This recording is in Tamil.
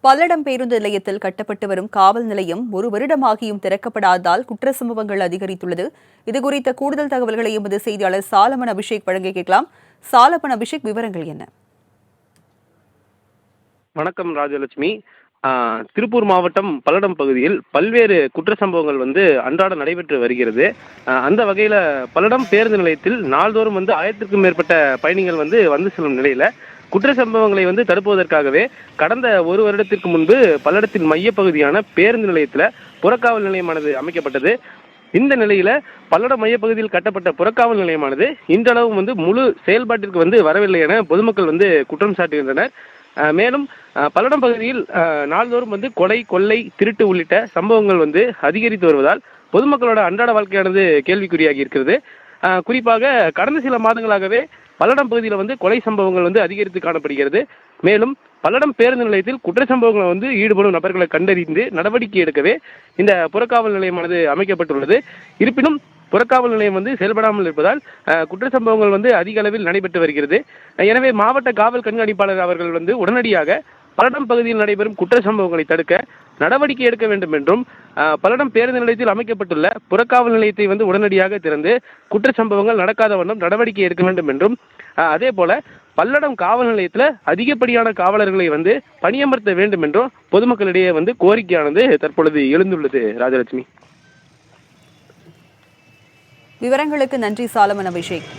பல்லடம் பேருந்து நிலையத்தில் கட்டப்பட்டு வரும் காவல் நிலையம் 1 வருடமாகியும் திறக்கப்படாததால் குற்ற சம்பவங்கள் அதிகரித்துள்ளது. இதுகுறித்த கூடுதல் தகவல்களை எமது செய்தியாளர் சாலமன் அபிஷேக் வழங்க கேட்கலாம். சாலமன் அபிஷேக், விவரங்கள் என்ன? வணக்கம் ராஜலட்சுமி. திருப்பூர் மாவட்டம் பல்லடம் பகுதியில் பல்வேறு குற்ற சம்பவங்கள் அன்றாட நடைபெற்று வருகிறது. அந்த வகையில் பல்லடம் பேருந்து நிலையத்தில் நாள்தோறும் 1000க்கும் மேற்பட்ட பயணிகள் வந்து செல்லும் நிலையில் குற்ற சம்பவங்களை தடுப்பதற்காகவே கடந்த 1 வருடத்திற்கு முன்பு பல்லடத்தின் மையப்பகுதியான பேருந்து நிலையத்தில் புறக்காவல் நிலையமானது அமைக்கப்பட்டது. இந்த நிலையில பல்லடம் மையப்பகுதியில் கட்டப்பட்ட புறக்காவல் நிலையமானது இன்றளவும் முழு செயல்பாட்டிற்கு வரவில்லை என பொதுமக்கள் குற்றம் சாட்டுகின்றனர். மேலும் பல்லடம் பகுதியில் நாள்தோறும் கொலை, கொள்ளை, திருட்டு உள்ளிட்ட சம்பவங்கள் அதிகரித்து வருவதால் பொதுமக்களோட அன்றாட வாழ்க்கையானது கேள்விக்குறியாகி இருக்கிறது. குறிப்பாக கடந்த சில மாதங்களாகவே பல்லடம் பகுதியில் கொலை சம்பவங்கள் அதிகரித்து காணப்படுகிறது. மேலும் பல்லடம் பேருந்து நிலையத்தில் குற்ற சம்பவங்களை ஈடுபடும் நபர்களை கண்டறிந்து நடவடிக்கை எடுக்கவே இந்த புறக்காவல் நிலையமானது அமைக்கப்பட்டுள்ளது. இருப்பினும் புறக்காவல் நிலையம் செயல்படாமல் இருப்பதால் குற்ற சம்பவங்கள் அதிக அளவில் நடைபெற்று வருகிறது. எனவே மாவட்ட காவல் கண்காணிப்பாளர் அவர்கள் உடனடியாக பல்லடம் பகுதியில் நடைபெறும் குற்ற சம்பவங்களை தடுக்க நடவடிக்கை எடுக்க வேண்டும் என்றும், பல்லடம் பேருந்து நிலையத்தில் அமைக்கப்பட்டுள்ள புறக்காவல் நிலையத்தை உடனடியாக திறந்து குற்ற சம்பவங்கள் நடக்காத வண்ணம் நடவடிக்கை எடுக்க வேண்டும் என்றும், அதே போல பல்லடம் காவல் நிலையத்தில் அதிகப்படியான காவலர்களை பணியமர்த்த வேண்டும் என்றும் பொதுமக்களிடையே கோரிக்கையானது தற்பொழுது எழுந்துள்ளது. ராஜலட்சுமி, விவரங்களுக்கு நன்றி சாலமன் அபிஷேக்.